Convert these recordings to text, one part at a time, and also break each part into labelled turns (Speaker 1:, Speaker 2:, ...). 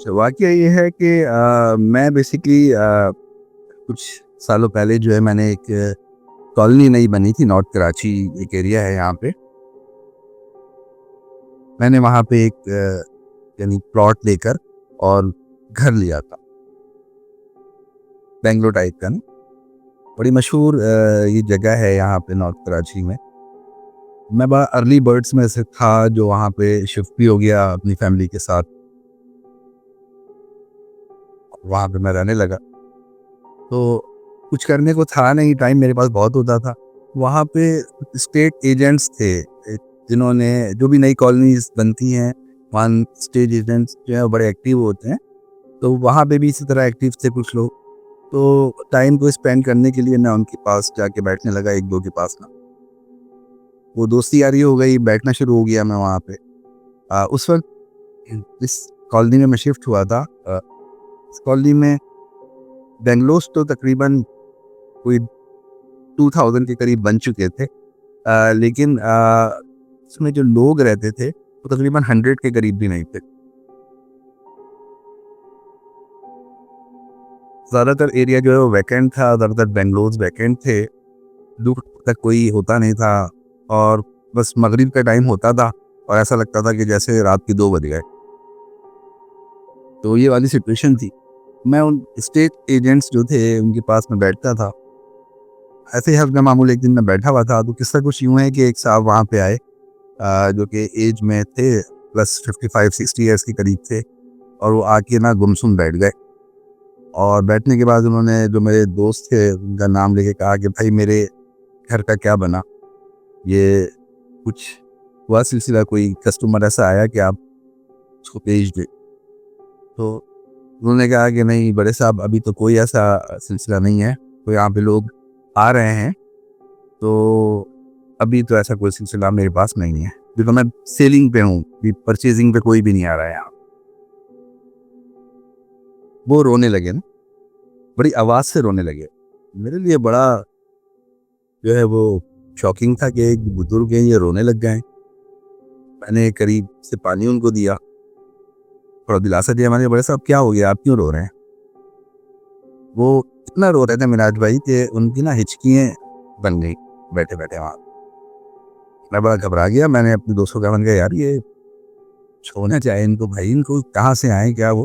Speaker 1: तो वाक़या ये है कि मैं बेसिकली कुछ सालों पहले जो है मैंने एक कॉलोनी नई बनी थी नॉर्थ कराची एक एरिया है यहाँ पे। मैंने वहाँ पे एक यानी प्लॉट लेकर और घर लिया था, बेंगलो टाइप का ना। बड़ी मशहूर ये जगह है यहाँ पे नॉर्थ कराची में। मैं बड़ा अर्ली बर्ड्स में से था जो वहाँ पे शिफ्ट भी हो गया अपनी फैमिली के साथ। वहाँ पे मैं रहने लगा, तो कुछ करने को था नहीं, टाइम मेरे पास बहुत होता था। वहाँ पे स्टेट एजेंट्स थे जिन्होंने जो भी नई कॉलोनीज बनती हैं वहाँ स्टेट एजेंट्स जो है बड़े एक्टिव होते हैं। तो वहाँ पे भी इसी तरह एक्टिव थे कुछ लोग। तो टाइम को स्पेंड करने के लिए मैं उनके पास जाके बैठने लगा, एक दो के पास ना। वो दोस्ती यारी हो गई, बैठना शुरू हो गया मैं वहाँ पे। उस वक्त इस कॉलोनी में मैं शिफ्ट हुआ था। इस कॉलोनी में बेंगलोस तो तकरीबन कोई 2000 के करीब बन चुके थे, लेकिन इसमें जो लोग रहते थे वो तकरीबन 100 के करीब भी नहीं थे। ज़्यादातर एरिया जो है वो वैकेंट था, ज़्यादातर बेंगलोस वैकेंट थे, दूर तक कोई होता नहीं था। और बस मगरिब का टाइम होता था और ऐसा लगता था कि जैसे रात के 2 बज गए। तो ये वाली सिचुएशन थी। मैं उन स्टेट एजेंट्स जो थे उनके पास में बैठता था। ऐसे ही हफ्ते मामूल एक दिन मैं बैठा हुआ था, तो किस्सा कुछ यूँ है कि एक साहब वहाँ पे आए, जो कि एज में थे प्लस 55-60 ईयर्स के करीब थे। और वो आके ना गुमसुम बैठ गए। और बैठने के बाद उन्होंने जो मेरे दोस्त थे उनका नाम लेके कहा कि भाई मेरे घर का क्या बना? ये कुछ हुआ सिलसिला, कोई कस्टमर ऐसा आया कि आप उसको भेज दें? तो उन्होंने कहा कि नहीं बड़े साहब, अभी तो कोई ऐसा सिलसिला नहीं है, तो यहाँ पे लोग आ रहे हैं, तो अभी तो ऐसा कोई सिलसिला मेरे पास नहीं है। अभी तो मैं सेलिंग पे हूँ, अभी परचेजिंग पे कोई भी नहीं आ रहा है यहाँ। वो रोने लगे ना, बड़ी आवाज़ से रोने लगे। मेरे लिए बड़ा जो है वो शॉकिंग था कि एक बुजुर्ग हैं, ये रोने लग गए हैं। मैंने करीब से पानी उनको दिया, थोड़ा दिलासा दिया। मैंने, बड़े साहब क्या हो गया, आप क्यों रो रहे हैं? वो इतना रो रहे थे मिराज भाई कि उनकी ना हिचकियाँ बन गई बैठे बैठे वहाँ। मैं बड़ा घबरा गया। मैंने अपने दोस्तों का, मैंने कहा यार ये छोड़ना चाहिए इनको भाई, इनको कहाँ से आए क्या वो?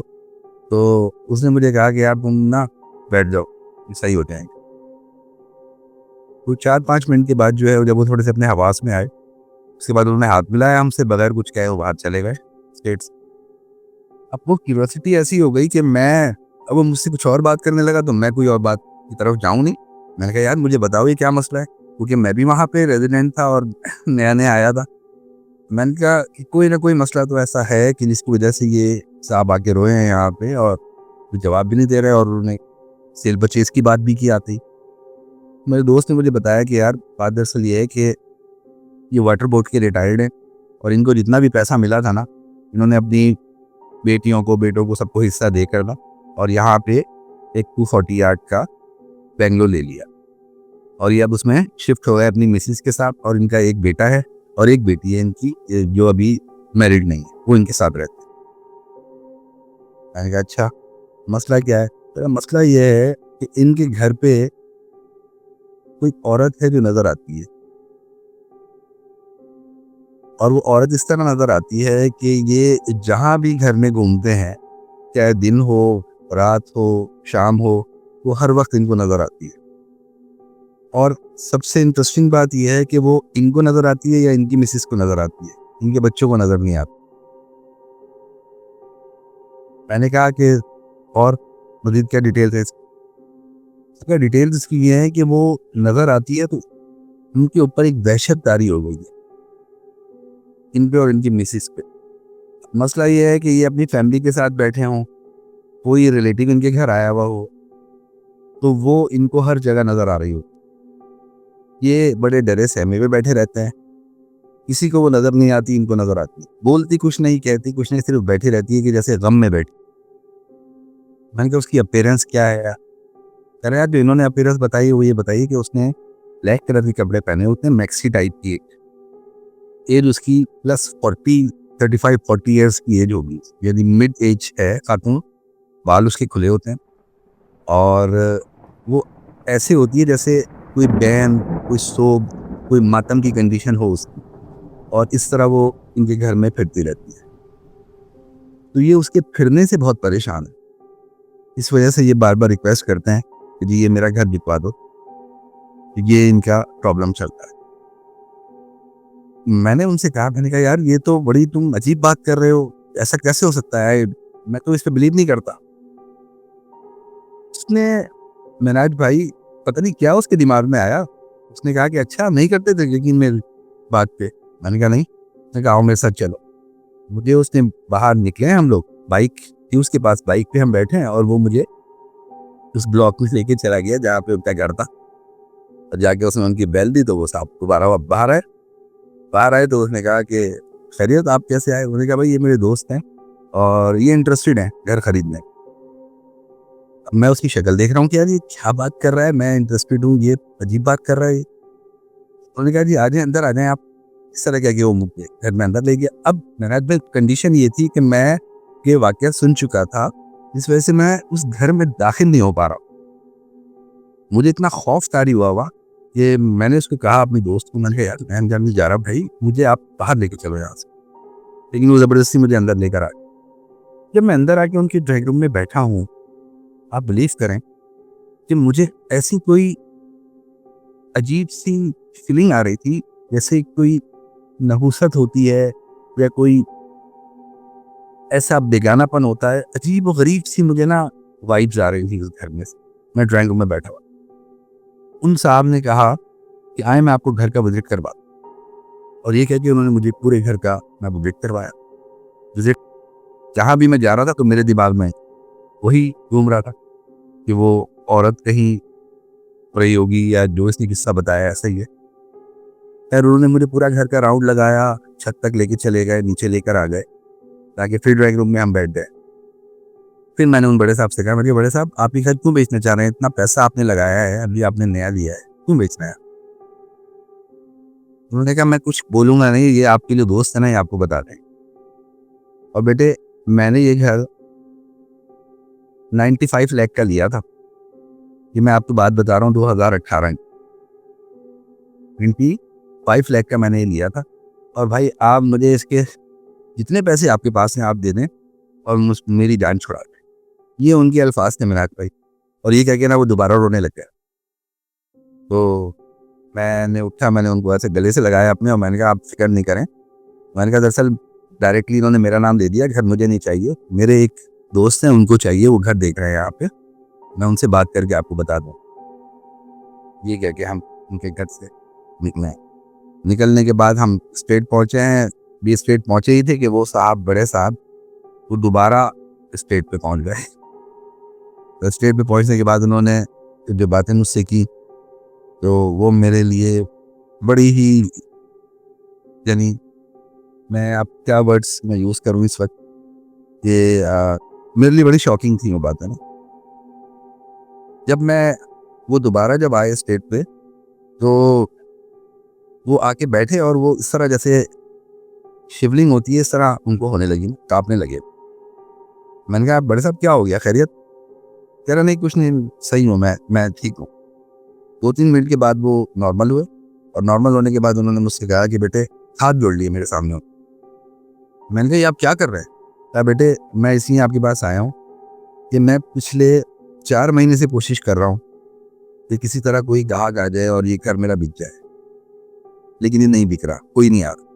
Speaker 1: तो उसने मुझे कहा कि यार तुम ना बैठ जाओ, ये सही हो जाएंगे। तो 4-5 मिनट के बाद जो है जब वो थोड़े से अपने हवास में आए, उसके बाद उन्होंने हाथ मिलाया हमसे, बगैर कुछ कहे वो बाहर चले गए स्टेट्स। अब वो क्यूरियोसिटी ऐसी हो गई कि मैं, अब वो मुझसे कुछ और बात करने लगा तो मैं कोई और बात की तरफ जाऊं नहीं। मैंने कहा यार मुझे बताओ ये क्या मसला है, क्योंकि मैं भी वहाँ पे रेजिडेंट था और नया नया आया था। मैंने कहा कि कोई ना कोई मसला तो ऐसा है कि जिसकी वजह से ये साहब आके रोए हैं यहाँ पे और कोई जवाब भी नहीं दे रहे, और उन्होंने सेल परचेज की बात भी की आती। मेरे दोस्त ने मुझे बताया कि यार बात दरअसल ये है कि ये वाटर बोर्ड के रिटायर्ड हैं, और इनको जितना भी पैसा मिला था ना, इन्होंने अपनी बेटियों को, बेटों को, सबको हिस्सा देकर ना, और यहाँ पे एक 240 यार्ड का बेंगलो ले लिया। और ये अब उसमें शिफ्ट हो गए अपनी मिसेस के साथ, और इनका एक बेटा है और एक बेटी है इनकी, जो अभी मैरिड नहीं है, वो इनके साथ रहते हैं। मैंने कहा अच्छा, मसला क्या है? तो मसला ये है कि इनके घर पे कोई औरत है जो नजर आती है, और वो औरत इस तरह नजर आती है कि ये जहाँ भी घर में घूमते हैं, चाहे दिन हो, रात हो, शाम हो, वो हर वक्त इनको नजर आती है। और सबसे इंटरेस्टिंग बात यह है कि वो इनको नजर आती है या इनकी मिसेस को नजर आती है, इनके बच्चों को नजर नहीं आती। मैंने कहा कि और मजीद क्या डिटेल्स है इसका? डिटेल्स इसकी ये है कि वो नजर आती है तो उनके ऊपर एक दहशत तारी हो गई है, इन पे और इनकी मिसेस पे। मसला ये है कि ये अपनी फैमिली के साथ बैठे हों, कोई रिलेटिव इनके घर आया हुआ हो, तो वो इनको हर जगह नजर आ रही हो। ये बड़े डरे सहमे में बैठे रहते हैं, किसी को वो नजर नहीं आती, इनको नजर आती है। बोलती कुछ नहीं, कहती कुछ नहीं, सिर्फ बैठी रहती है कि जैसे गम में बैठी। मैंने कहा उसकी अपीयरेंस क्या है यार? कह रहे यार जो इन्होंने अपीयरेंस बताई वो ये बताइए कि उसने ब्लैक कलर के कपड़े पहने, उसने मैक्सी टाइप की, एज उसकी +40 35-40 ईयर्स की एज होगी, यानी मिड एज है खातून। बाल उसके खुले होते हैं और वो ऐसे होती है जैसे कोई बैन, कोई सोग, कोई मातम की कंडीशन हो उसकी, और इस तरह वो इनके घर में फिरती रहती है। तो ये उसके फिरने से बहुत परेशान है। इस वजह से ये बार बार रिक्वेस्ट करते हैं कि जी ये मेरा घर बिकवा दो, ये इनका प्रॉब्लम चलता है। मैंने उनसे कहा, मैंने कहा यार ये तो बड़ी तुम अजीब बात कर रहे हो, ऐसा कैसे हो सकता है, मैं तो इस पे बिलीव नहीं करता। उसने, मैनाज भाई, पता नहीं क्या उसके दिमाग में आया, उसने कहा कि अच्छा नहीं करते थे यकीन मेरी बात पे। मैंने कहा नहीं। उसने कहा आओ मेरे साथ चलो। मुझे उसने, बाहर निकले हैं हम लोग, बाइक थी उसके पास, बाइक पे हम बैठे हैं और वो मुझे उस ब्लॉक में लेके चला गया जहाँ पे उनका घर था। और जाके उसने उनकी बेल दी तो वो साहब दोबारा वो बाहर आए। बाहर आए तो उसने कहा कि खैरियत, आप कैसे आए? उन्होंने कहा भाई ये मेरे दोस्त हैं और ये इंटरेस्टेड हैं घर खरीदने। अब मैं उसकी शक्ल देख रहा हूँ कि यार ये क्या बात कर रहा है, मैं इंटरेस्टेड हूँ, ये अजीब बात कर रहा है। उन्होंने कहा जी आ जाए अंदर, आ जाए आप। इस तरह क्या कि वो मुझे घर में अंदर ले गया। अब मेरे कंडीशन ये थी कि मैं ये वाकया सुन चुका था, जिस वजह से मैं उस घर में दाखिल नहीं हो पा रहा। मुझे इतना खौफ तारी हुआ कि मैंने उसको कहा अपने दोस्त को, मैंने कहा यार मैं अंदर नहीं जा रहा भाई, मुझे आप बाहर लेके चलो यहाँ से। लेकिन वो ज़बरदस्ती मुझे अंदर लेकर आ गया। जब मैं अंदर आके उनके ड्राइंग रूम में बैठा हूँ, आप बिलीव करें कि मुझे ऐसी कोई अजीब सी फीलिंग आ रही थी, जैसे कोई नहुसत होती है या कोई ऐसा बेगानापन होता है, अजीब व गरीब सी मुझे ना वाइब्स आ रही थी उस घर में से। मैं ड्राइंग रूम में बैठा हुआ, उन साहब ने कहा कि आए मैं आपको घर का विजिट करवा दूं। और ये कह के उन्होंने मुझे पूरे घर का मैं विजिट करवाया। विजिट, जहाँ भी मैं जा रहा था तो मेरे दिमाग में वही घूम रहा था कि वो औरत कहीं रही होगी या जो इसने किस्सा बताया ऐसा ही है। खैर उन्होंने मुझे पूरा घर का राउंड लगाया, छत तक लेके चले गए, नीचे लेकर आ गए ताकि फिर ड्राइंग रूम में हम बैठ गए। फिर मैंने उन बड़े साहब से कहा, बड़े साहब आप ये घर क्यों बेचना चाह रहे हैं? इतना पैसा आपने लगाया है, अभी आपने नया लिया है, क्यों बेचना है? उन्होंने कहा मैं कुछ बोलूंगा नहीं, ये आपके जो दोस्त है ना ये आपको बता दें। और बेटे मैंने ये घर 95 लाख का लिया था, ये मैं आपको बात बता रहा हूँ 2018 में 95 लाख का मैंने ये लिया था। और भाई आप मुझे इसके जितने पैसे आपके पास हैं आप दे दें और मेरी जान छुड़ा दें। ये उनके अल्फाज थे मेराज भाई। और ये कह के ना वो दोबारा रोने लग गया। तो मैंने उठा, मैंने उनको ऐसे गले से लगाया अपने और मैंने कहा आप फिक्र नहीं करें। मैंने कहा दरअसल डायरेक्टली इन्होंने मेरा नाम दे दिया, घर मुझे नहीं चाहिए, मेरे एक दोस्त हैं उनको चाहिए, वो घर देख रहे हैं यहाँ पे, मैं उनसे बात करके आपको बता दूँ। ये कह के हम उनके घर से निकले। निकलने के बाद हम स्टेट पहुँचे हैं, भी स्टेट पहुँचे ही थे कि वो साहब, बड़े साहब, वो दोबारा स्टेट पे पहुँच गए। तो स्टेट पे पहुँचने के बाद उन्होंने जो बातें मुझसे की तो वो मेरे लिए बड़ी ही, यानी मैं आप क्या वर्ड्स मैं यूज़ करूँ इस वक्त, ये मेरे लिए बड़ी शॉकिंग थी वो बातें ना। जब मैं वो दोबारा जब आए स्टेट पे तो वो आके बैठे और वो इस तरह जैसे शिवलिंग होती है इस तरह उनको होने लगी, कांपने लगे। मैंने कहा बड़े साहब क्या हो गया, खैरियत? कह रहा नहीं कुछ नहीं, सही हूँ मैं ठीक हूँ। 2-3 मिनट के बाद वो नॉर्मल हुए और नॉर्मल होने के बाद उन्होंने मुझसे कहा कि बेटे हाथ जोड़ लिए मेरे सामने। मैंने कहा ये आप क्या कर रहे हैं? कहा बेटे मैं इसलिए आपके पास आया हूँ कि मैं पिछले 4 महीने से कोशिश कर रहा हूँ कि किसी तरह कोई ग्राहक आ जाए और ये घर मेरा बिक जाए, लेकिन ये नहीं बिक रहा, कोई नहीं आ रहा।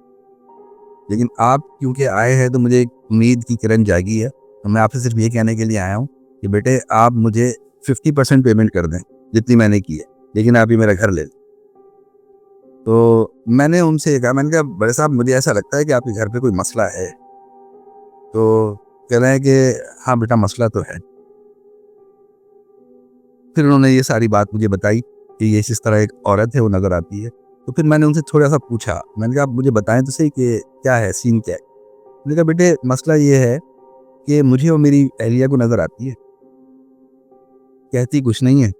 Speaker 1: लेकिन आप क्योंकि आए हैं तो मुझे एक उम्मीद की किरण जागी है, तो मैं आपसे सिर्फ ये कहने के लिए आया हूँ कि बेटे आप मुझे 50% पेमेंट कर दें जितनी मैंने की है, लेकिन आप ही मेरा घर ले लें। तो मैंने उनसे कहा, मैंने कहा बड़े साहब मुझे ऐसा लगता है कि आपके घर पे कोई मसला है। तो कह रहे हैं कि हाँ बेटा मसला तो है। फिर उन्होंने ये सारी बात मुझे बताई कि ये इस तरह एक औरत है वो नज़र आती है। तो फिर मैंने उनसे थोड़ा सा पूछा, मैंने कहा आप मुझे बताएं तो सही कि क्या है, सीन क्या है? मैंने कहा बेटे मसला ये है कि मुझे और मेरी अहलिया को नज़र आती है, कहती कुछ नहीं है,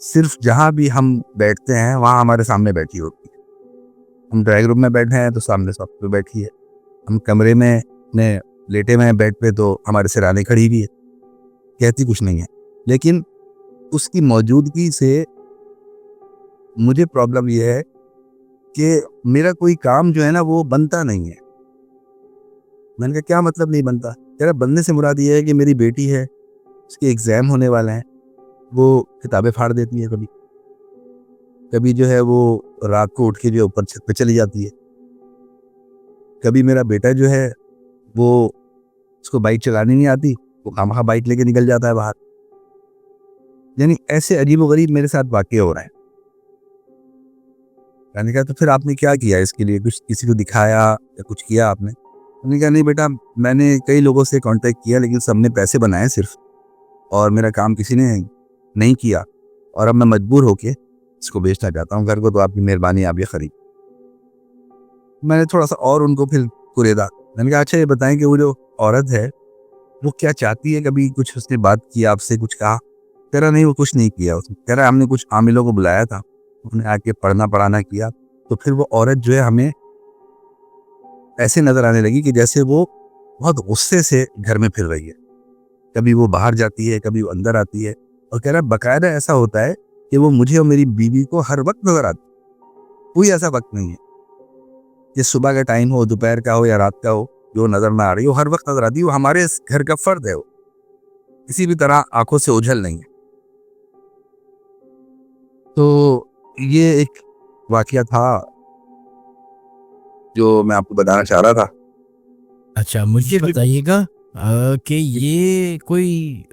Speaker 1: सिर्फ जहाँ भी हम बैठते हैं वहाँ हमारे सामने बैठी होती है। हम ड्राइंग रूम में बैठे हैं तो सामने सोफे पे बैठी है, हम कमरे में अपने लेटे हुए हैं बेड पे, तो हमारे सिरहाने खड़ी हुई है, कहती कुछ नहीं है, लेकिन उसकी मौजूदगी से मुझे प्रॉब्लम ये है कि मेरा कोई काम जो है ना वो बनता नहीं है। मैंने कहा क्या मतलब नहीं बनता? कह रहा बनने से मुराद ये है कि मेरी बेटी है, उसके एग्ज़ाम होने वाले हैं, वो किताबें फाड़ देती है कभी। कभी जो है वो रात को उठ के जो है ऊपर छत पे चली जाती है। कभी मेरा बेटा जो है वो, उसको बाइक चलानी नहीं आती, वो खामखा बाइक लेके निकल जाता है बाहर। यानी ऐसे अजीबो-गरीब मेरे साथ वाक़ये हो रहे हैं। मैंने कहा तो फिर आपने क्या किया इसके लिए? कुछ किसी को दिखाया या कुछ किया आपने? उन्होंने कहा नहीं बेटा, मैंने कई लोगों से कॉन्टैक्ट किया लेकिन सबने पैसे बनाए सिर्फ, और मेरा काम किसी ने नहीं किया, और अब मैं मजबूर होके इसको बेचना चाहता हूँ घर को, तो आपकी मेहरबानी आप ये खरीद। मैंने थोड़ा-सा और उनको फिर कुरेदा। मैंने कहा अच्छा ये बताएँ कि वो जो औरत है वो क्या चाहती है? कभी कुछ उसने बात की आपसे, कुछ कहा? कह रहा नहीं वो कुछ नहीं किया उसने। कह रहा हमने कुछ आमिलों को बुलाया था, उन्होंने आके पढ़ना-पढ़ाना किया, तो फिर वो औरत जो है हमें ऐसे नज़र आने लगी कि जैसे वो बहुत गुस्से से घर में फिर रही है। कभी वो बाहर जाती है, कभी वो अंदर आती है, और कह रहा है बाकायदा ऐसा होता है कि वो मुझे और मेरी बीवी को हर वक़्त नज़र आती है। कोई ऐसा वक़्त नहीं है कि सुबह का टाइम हो, दोपहर का हो या रात का हो, जो नज़र ना आ रही हो, हर वक़्त नज़र आती है। वो हमारे इस घर का फ़र्द है वो, किसी भी तरह आँखों से ओझल नहीं है। तो ये एक वाक़या था जो मैं आपको बताना चाह रहा था।
Speaker 2: अच्छा, मुझे बताइएगा कि ये कोई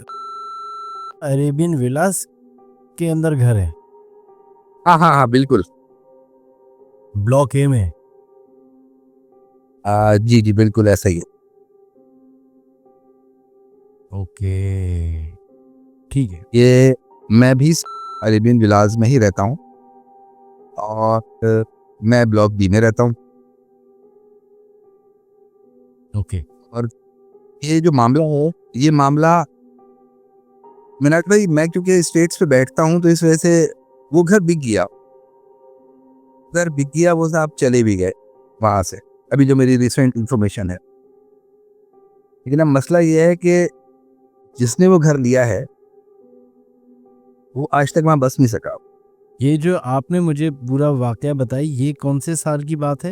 Speaker 2: अरेबियन विलास के अंदर घर है,
Speaker 1: हाँ, हाँ, हाँ, बिल्कुल।
Speaker 2: ब्लॉक ए में?
Speaker 1: जी, जी, बिल्कुल ऐसा ही है।
Speaker 2: ओके, ठीक है।
Speaker 1: ये मैं भी अरेबियन विलास में ही रहता हूँ, और मैं ब्लॉक बी में रहता हूँ।
Speaker 2: ओके।
Speaker 1: और ये जो मामला है, ये मामला मिनाट भाई, मैं क्योंकि स्टेट्स पे बैठता हूँ तो इस वजह से वो घर बिक गया। घर बिक गया, वो साहब चले भी गए वहाँ से, अभी जो मेरी रिसेंट इन्फॉर्मेशन है। लेकिन अब मसला ये है कि जिसने वो घर लिया है, वो आज तक वहाँ बस नहीं सका।
Speaker 2: ये जो आपने मुझे पूरा वाकया बताई, ये कौन से साल की बात है?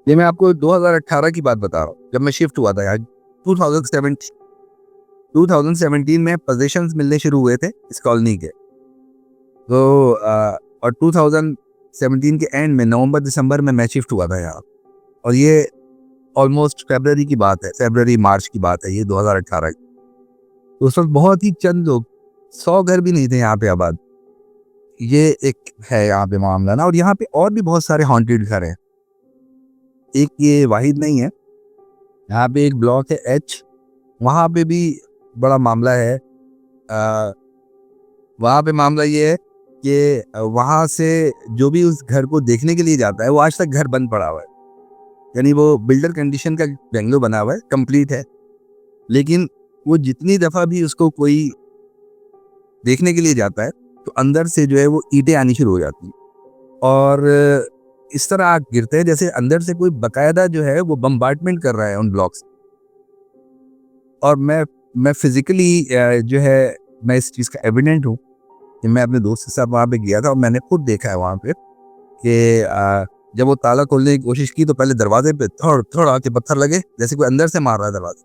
Speaker 1: ये मैं आपको 2018 की बात बता रहा हूँ, जब मैं शिफ्ट हुआ था यहाँ। 2017 2017 में पोजीशंस मिलने शुरू हुए थे इस कॉलोनी के। तो और 2017 के एंड में नवंबर-दिसंबर में मैं शिफ्ट हुआ था यहाँ, और ये ऑलमोस्ट फरवरी की बात है, फरवरी मार्च की बात है ये 2018 की। तो उस वक़्त बहुत ही चंद लोग, 100 घर भी नहीं थे यहाँ पे आबाद। ये एक है यहाँ पे मामला ना, और यहाँ पे और भी बहुत सारे हॉन्टेड घर हैं। एक ये वाहिद नहीं है, यहाँ पे एक ब्लॉक है एच, वहाँ पे भी बड़ा मामला है। अ, वहाँ पे मामला ये है कि वहाँ से जो भी उस घर को देखने के लिए जाता है, वो आज तक घर बंद पड़ा हुआ है। यानी वो बिल्डर कंडीशन का बंगलो बना हुआ है, कंप्लीट है, लेकिन वो जितनी दफ़ा भी उसको कोई देखने के लिए जाता है, तो अंदर से जो है वो ईंटें आनी शुरू हो जाती हैं, और इस तरह आग गिरते हैं जैसे अंदर से कोई बाकायदा जो है वो बम्बार्डमेंट कर रहा है उन ब्लॉक्स। और मैं फिज़िकली जो है, मैं इस चीज़ का एविडेंट हूँ कि मैं अपने दोस्त के साथ वहाँ पे गया था, और मैंने खुद देखा है वहाँ पे कि जब वो ताला खोलने की कोशिश की तो पहले दरवाजे पे थड़-थड़ आके पत्थर लगे, जैसे कोई अंदर से मार रहा है दरवाज़ा,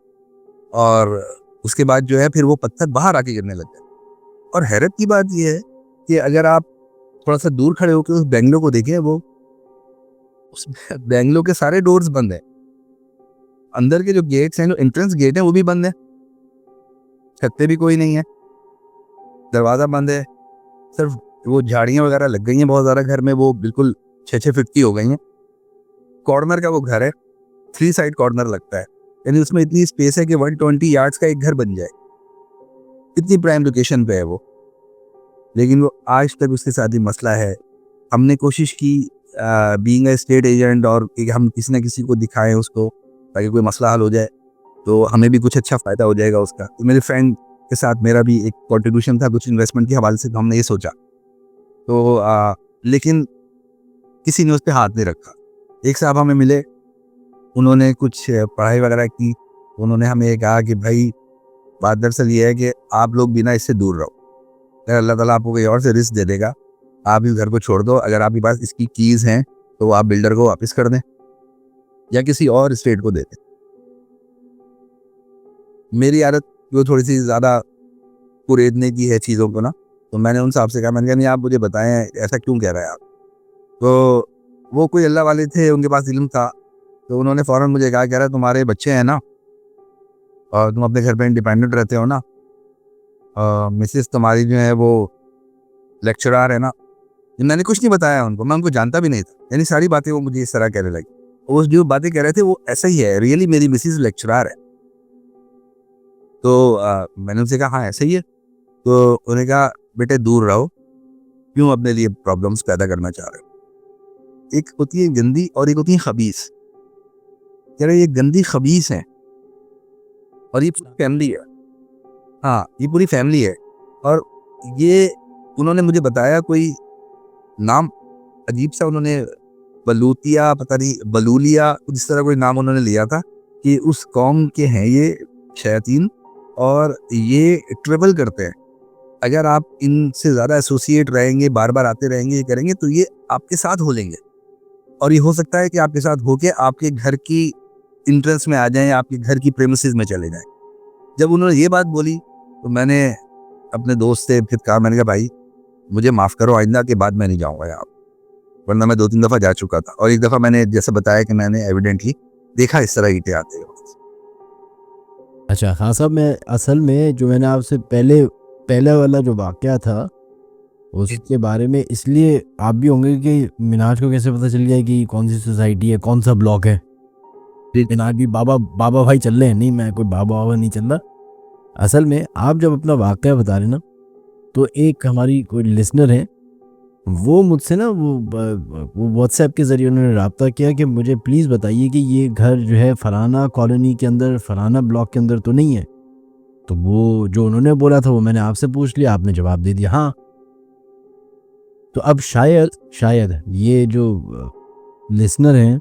Speaker 1: और उसके बाद जो है फिर वो पत्थर बाहर आके गिरने लग गए। और हैरत की बात ये है कि अगर आप थोड़ा-सा दूर खड़े होके उस बंगलो को देखें, वो उस बंगलो के सारे डोर्स बंद हैं। अंदर के जो गेट्स हैं, जो एंट्रेंस गेट हैं, वो भी बंद हैं। छत पे भी कोई नहीं है, दरवाज़ा बंद है। सिर्फ वो झाड़ियाँ वगैरह लग गई हैं बहुत ज़्यादा घर में, वो बिल्कुल 6-6 फीट की हो गई हैं। कॉर्नर का वो घर है, 3 साइड कॉर्नर लगता है, यानी उसमें इतनी स्पेस है कि 120 यार्ड्स का एक घर बन जाए। इतनी प्राइम लोकेशन पे है वो, लेकिन वो आज तक उसके साथ ही मसला है। हमने कोशिश की बीइंग अ स्टेट एजेंट, और कि हम किसी न किसी को दिखाएँ उसको, ताकि कोई मसला हल हो जाए, तो हमें भी कुछ अच्छा फ़ायदा हो जाएगा उसका। तो मेरे फ्रेंड के साथ मेरा भी एक कॉन्ट्रिब्यूशन था कुछ इन्वेस्टमेंट के हवाले से, तो हमने ये सोचा। तो लेकिन किसी ने उस पे हाथ नहीं रखा। एक साहब हमें मिले, उन्होंने कुछ पढ़ाई वगैरह की, उन्होंने हमें कहा कि भाई बात दरअसल ये है कि आप लोग भी ना इससे दूर रहो, अगर अल्लाह ताला आपको कहीं और से रिस्क दे देगा, आप इस घर को छोड़ दो, अगर आपके पास इसकी कीज़ हैं तो आप बिल्डर को वापस कर दें या किसी और स्टेट को दे दें। मेरी आदत जो थोड़ी सी ज़्यादा कुरेदने की है चीज़ों को ना, तो मैंने उन साहब से कहा, मैंने कहा नहीं आप मुझे बताएं ऐसा क्यों कह रहे हैं आप। तो वो कोई अल्लाह वाले थे, उनके पास इल्म था, तो उन्होंने फ़ौरन मुझे कहा, कह रहा तुम्हारे बच्चे हैं ना और तुम अपने घर पे इंडिपेंडेंट रहते हो ना, मिसेस तुम्हारी जो है वो लेक्चरार है ना। मैंने कुछ नहीं बताया उनको, मैं उनको जानता भी नहीं था, यानी सारी बातें वो मुझे इस तरह कहने लगी। वो जो बातें कह रहे थे वो ऐसा ही है, रियली मेरी मिसेस लेक्चरार है। तो मैंने उनसे कहा हाँ ऐसा ही है। तो उन्होंने कहा बेटे दूर रहो, क्यों अपने लिए प्रॉब्लम्स पैदा करना चाह रहे हो। एक होती है गंदी और एक होती है खबीस। कह रहे ये गंदी खबीस है और ये पूरी फैमिली है। हाँ ये पूरी फैमिली है। और ये उन्होंने मुझे बताया कोई नाम अजीब सा, उन्होंने बलूतिया पता नहीं बलूलिया इस तरह कोई नाम उन्होंने लिया था कि उस कौम के हैं ये शैतान और ये ट्रेवल करते हैं। अगर आप इनसे ज़्यादा एसोसिएट रहेंगे, बार बार आते रहेंगे, ये करेंगे तो ये आपके साथ हो लेंगे और ये हो सकता है कि आपके साथ होके आपके घर की इंट्रेंस में आ जाएं, आपके घर की प्रेमिसेस में चले जाएं। जब उन्होंने ये बात बोली तो मैंने अपने दोस्त से फिर कहा, मैंने कहा भाई मुझे माफ़ करो, आइंदा के बाद मैं नहीं जाऊँगा यहाँ, वरना मैं 2-3 दफ़ा जा चुका था और एक दफ़ा मैंने जैसे बताया कि मैंने एविडेंटली देखा इस तरह ईंटें आते हुए।
Speaker 2: अच्छा हाँ साहब, मैं असल में जो मैंने आपसे पहले वाला जो वाक़या था उसके बारे में इसलिए आप भी होंगे कि मिनाज को कैसे पता चल गया कि कौन सी सोसाइटी है, कौन सा ब्लॉक है। मिनाज भी बाबा भाई चल रहे हैं, नहीं मैं कोई बाबा नहीं चल रहा। असल में आप जब अपना वाक़या बता रहे ना, तो एक हमारी कोई लिसनर है, वो मुझसे ना वो व्हाट्सएप के ज़रिए उन्होंने रब्ता किया कि मुझे प्लीज़ बताइए कि ये घर जो है फलाना कॉलोनी के अंदर, फलाना ब्लॉक के अंदर तो नहीं है। तो वो जो उन्होंने बोला था वो मैंने आपसे पूछ लिया, आपने जवाब दे दिया हाँ। तो अब शायद ये जो लिसनर हैं,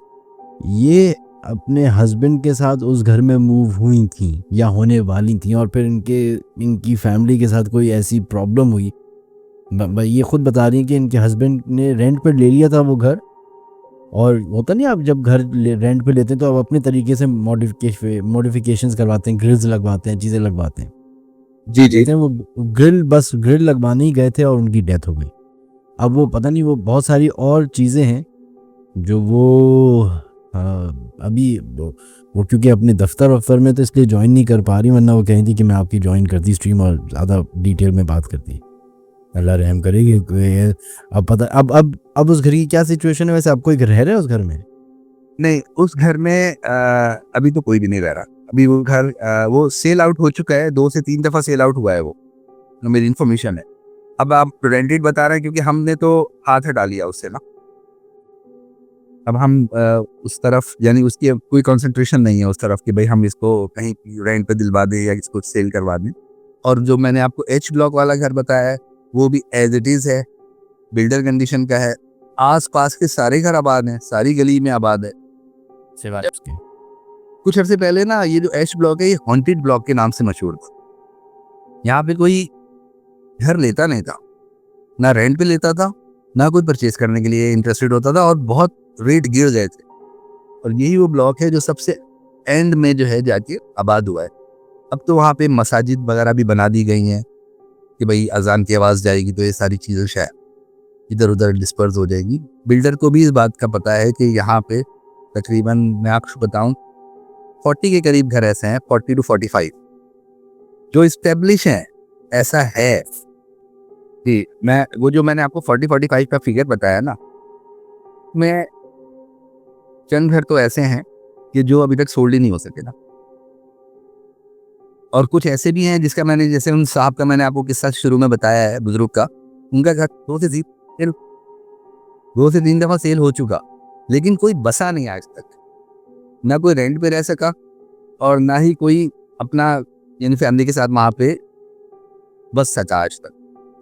Speaker 2: ये अपने हस्बैंड के साथ उस घर में मूव हुई थी या होने वाली थी और फिर इनकी फैमिली के साथ कोई ऐसी प्रॉब्लम हुई। ये खुद बता रही हैं कि इनके हस्बैंड ने रेंट पर ले लिया था वो घर, और होता नहीं आप जब घर रेंट पे लेते हैं तो आप अपने तरीके से मॉडिफिकेशंस करवाते हैं, ग्रिल्स लगवाते हैं, चीज़ें लगवाते हैं।
Speaker 1: जी जी।
Speaker 2: कहते हैं वो ग्रिल लगवाने ही गए थे और उनकी डेथ हो गई। अब वो पता नहीं, वो बहुत सारी और चीज़ें हैं जो वो अभी वो क्योंकि अपने दफ्तर में तो इसलिए ज्वाइन नहीं कर पा रही, वरना वो कही थी कि मैं आपकी ज्वाइन करती स्ट्रीम और ज़्यादा डिटेल में बात करती। अल्लाह रहम करेगी। अब पता अब उस घर की क्या सिचुएशन है? वैसे आप कोई रह रहे हैं उस घर में?
Speaker 1: नहीं उस घर में अभी तो कोई भी नहीं रह रहा। अभी वो घर वो सेल आउट हो चुका है, 2 से 3 दफ़ा सेल आउट हुआ है वो, तो मेरी इन्फॉर्मेशन है। अब आप रेंटेड बता रहे हैं क्योंकि हमने तो हाथ हटा लिया उससे ना। अब हम उस तरफ यानी उसकी अब कोई कंसंट्रेशन नहीं है उस तरफ कि भाई हम इसको कहीं रेंट पे दिलवा दें या इसको सेल करवा दें। और जो मैंने आपको एच ब्लॉक वाला घर बताया है वो भी एज इट इज़ है, बिल्डर कंडीशन का है। आस-पास के सारे घर आबाद हैं, सारी गली में आबाद है।
Speaker 2: सिवाय उसके
Speaker 1: कुछ अर्से पहले ना ये जो एच ब्लॉक है ये हॉन्टेड ब्लॉक के नाम से मशहूर था। यहाँ पे कोई घर लेता नहीं था, ना रेंट पे लेता था, ना कोई परचेज करने के लिए इंटरेस्टेड होता था और बहुत रेट गिर गए थे। और यही वो ब्लॉक है जो सबसे एंड में जो है जाके आबाद हुआ है। अब तो वहाँ पे मसाजिद वगैरह भी बना दी गई हैं कि भाई अजान की आवाज़ जाएगी तो ये सारी चीज़ें शायद इधर उधर डिस्पर्स हो जाएगी। बिल्डर को भी इस बात का पता है कि यहाँ पे तकरीबन मैं आपको बताऊँ 40 के करीब घर ऐसे हैं, 40 to 45 जो इस्टेब्लिश हैं। ऐसा है कि मैं वो जो मैंने आपको 40-45 का फिगर बताया ना, मैं चंद घर तो ऐसे हैं कि जो अभी तक सोल्ड ही नहीं हो सके ना। और कुछ ऐसे भी हैं जिसका मैंने जैसे उन साहब का मैंने आपको किस्सा शुरू में बताया है, बुजुर्ग का, उनका घर 2 से 3 दफ़ा सेल हो चुका, लेकिन कोई बसा नहीं आज तक। ना कोई रेंट पे रह सका और ना ही कोई अपना यानी फैमिली के साथ वहाँ पे बस सका आज तक।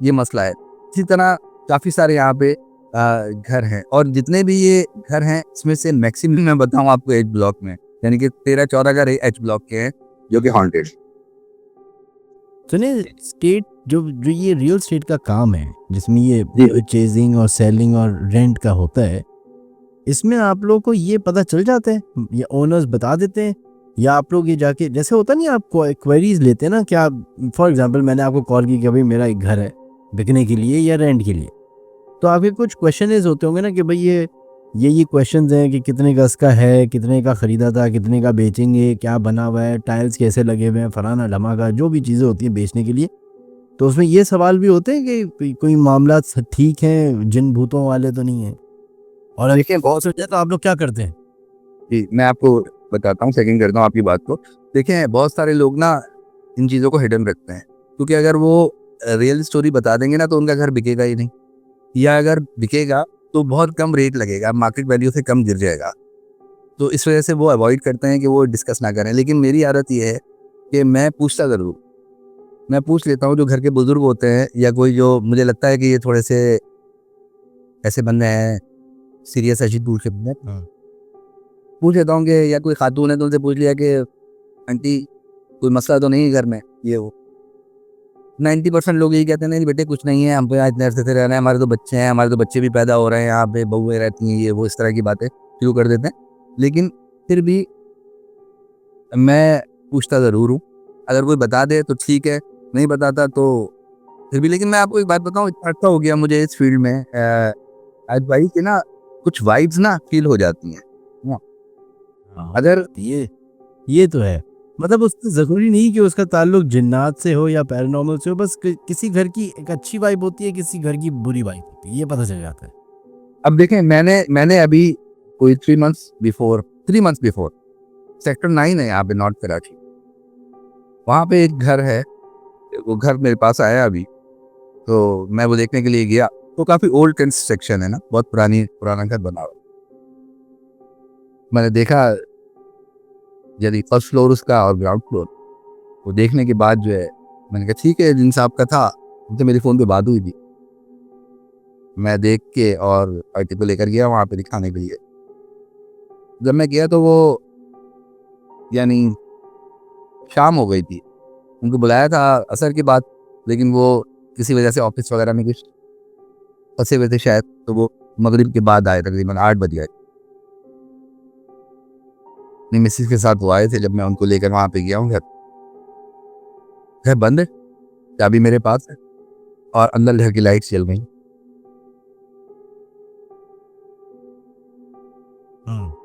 Speaker 1: ये मसला है। इसी तरह काफ़ी सारे यहाँ पे घर हैं और जितने भी ये घर हैं इसमें से मैक्सिमम मैं बताऊँ आपको एक ब्लॉक में यानी कि 13-14 घर एच ब्लॉक के हैं जो कि हॉन्टेड।
Speaker 2: सुनिए, स्टेट जो जो ये रियल स्टेट का काम है, जिसमें ये
Speaker 1: जी।
Speaker 2: परचेजिंग और सेलिंग और रेंट का होता है, इसमें आप लोगों को ये पता चल जाता है या ओनर्स बता देते हैं, या आप लोग ये जाके, जैसे होता नहीं, आप क्वेरीज लेते हैं ना, क्या फॉर एग्जांपल मैंने आपको कॉल की कि भाई मेरा एक घर है बिकने के लिए या रेंट के लिए, तो आपके कुछ क्वेश्चन होते होंगे ना कि भाई ये क्वेश्चंस हैं कि कितने गज का है, कितने का खरीदा था, कितने का बेचेंगे, क्या बना हुआ है, टाइल्स कैसे लगे हुए हैं, फलाना ढमाका, जो भी चीज़ें होती हैं बेचने के लिए। तो उसमें ये सवाल भी होते हैं कि कोई मामला ठीक है, जिन भूतों वाले तो नहीं है, और
Speaker 1: देखिए
Speaker 2: बहुत सोचा तो आप लोग क्या करते हैं?
Speaker 1: जी, मैं आपको बताता हूँ, सेकंड करता हूँ आपकी बात को। देखिए बहुत सारे लोग ना इन चीज़ों को हिडन रखते हैं, क्योंकि अगर वो रियल स्टोरी बता देंगे ना तो उनका घर बिकेगा ही नहीं, या अगर बिकेगा तो बहुत कम रेट लगेगा, मार्केट वैल्यू से कम गिर जाएगा। तो इस वजह से वो अवॉइड करते हैं कि वो डिस्कस ना करें। लेकिन मेरी आदत ये है कि मैं पूछता ज़रूर, मैं पूछ लेता हूँ जो घर के बुजुर्ग होते हैं, या कोई जो मुझे लगता है कि ये थोड़े से ऐसे बंदे हैं, सीरियस ऐसी पूछ लेते हैं, पूछ लेता हूँ कि या कोई खातून है तो उनसे पूछ लिया कि आंटी कोई मसला तो नहीं है घर में, ये वो। 90% लोग यही कहते हैं, नहीं बेटे कुछ नहीं है, हम तो यहाँ इतने अरसे से रह रहे हैं, हमारे तो बच्चे हैं, हमारे तो बच्चे भी पैदा हो रहे हैं, यहाँ पे बहुएं रहती हैं, ये वो, इस तरह की बातें शुरू कर देते हैं। लेकिन फिर भी मैं पूछता ज़रूर हूँ, अगर कोई बता दे तो ठीक है, नहीं बताता तो फिर भी। लेकिन मैं आपको एक बात बताऊँ, इतना अच्छा हो गया मुझे इस फील्ड में आज भाई कि ना कुछ वाइब्स ना फील हो जाती हैं। अगर
Speaker 2: ये तो है, मतलब उससे ज़रूरी नहीं कि उसका ताल्लुक जिन्नात से हो या पैरानॉर्मल से हो, बस किसी घर की एक अच्छी वाइब होती है, किसी घर की बुरी वाइब होती है, ये पता चल जाता है।
Speaker 1: अब देखें, मैंने अभी कोई 3 मंथ्स बिफोर सेक्टर 9 है यहाँ पे, नॉर्थ कराची, वहाँ पे एक घर है, वो घर मेरे पास आया अभी, तो मैं वो देखने के लिए गया। तो काफ़ी ओल्ड कंस्ट्रक्शन है ना, बहुत पुराना घर बना हुआ। मैंने देखा यदि फर्स्ट फ्लोर उसका और ग्राउंड फ्लोर, वो देखने के बाद जो है मैंने कहा ठीक है, जिन साहब का था उनसे मेरी फ़ोन पे बात हुई थी। मैं देख के और पार्टी को लेकर गया वहाँ पे दिखाने के लिए। जब मैं गया तो वो यानी शाम हो गई थी, उनको बुलाया था असर के बाद, लेकिन वो किसी वजह से ऑफिस वगैरह में कुछ फंसे हुए थे शायद, तो वो मगरिब के बाद आए, तकरीबन 8 बजे आए। अपनी मिसेज के साथ वो आए थे। जब मैं उनको लेकर वहाँ पे गया हूँ, घर बंद है, चाबी मेरे पास है, और अंदर घर की लाइट्स जल गई।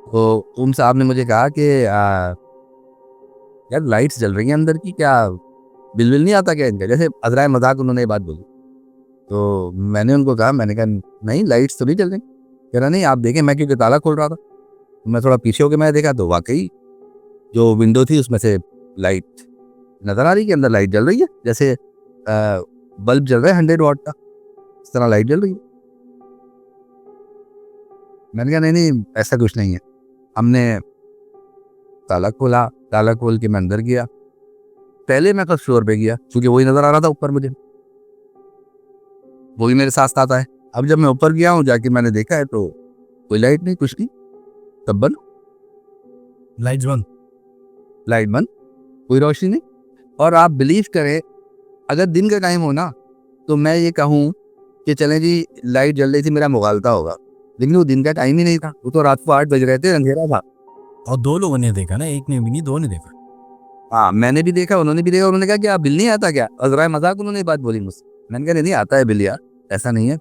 Speaker 1: तो उन साहब ने मुझे कहा कि यार लाइट्स जल रही हैं अंदर की, क्या बिल नहीं आता क्या इनका? जैसे अज़राए मजाक उन्होंने ये बात बोली। तो मैंने उनको कहा, मैंने कहा नहीं लाइट्स तो नहीं जल रही। कह रहा नहीं आप देखें, मैं क्योंकि ताला खोल रहा था, मैं थोड़ा पीछे होकर मैं देखा तो वाकई जो विंडो थी उसमें से लाइट नज़र आ रही कि अंदर लाइट जल रही है, जैसे बल्ब जल रहा है 100 वाट का, इस तरह लाइट जल रही है। मैंने कहा नहीं ऐसा कुछ नहीं है। हमने ताला खोला, ताला खोल के मैं अंदर गया। पहले मैं फर्स्ट फ्लोर पे गया क्योंकि वही नज़र आ रहा था ऊपर मुझे, वही मेरे साथ आता है। अब जब मैं ऊपर गया हूँ जाके मैंने देखा है तो कोई लाइट नहीं, कुछ नहीं, तब बंद, लाइट बंद, कोई रोशनी नहीं। और आप बिलीव करें, अगर दिन का टाइम हो ना तो मैं ये कहूँ कि चलें जी लाइट जल रही थी, मेरा मुगालता होगा, लेकिन वो दिन का टाइम ही नहीं था, वो तो रात को 8 बज रहे थे, अंधेरा था।
Speaker 2: और 2 लोगों ने देखा ना, एक ने भी नहीं, 2 ने देखा।
Speaker 1: हाँ मैंने भी देखा, उन्होंने भी देखा। उन्होंने कहा कि आप बिल नहीं आता क्या? अज़राए मजाक उन्होंने बात बोली मुझसे। मैंने कहा नहीं आता है बिल यार, ऐसा नहीं है।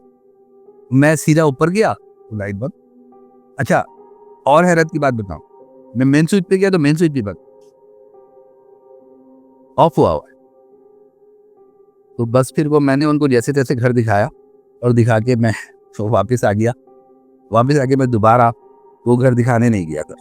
Speaker 1: मैं सीधा ऊपर गया, लाइट बंद। अच्छा, और हैरत की बात बताऊं, मैं मेन स्विच पे गया तो मेन स्विच भी बंद, ऑफ हुआ हुआ है। तो बस फिर वो मैंने उनको जैसे तैसे घर दिखाया, और दिखा के मैं तो वापस आ गया। वापस आके मैं दोबारा वो घर दिखाने नहीं गया था।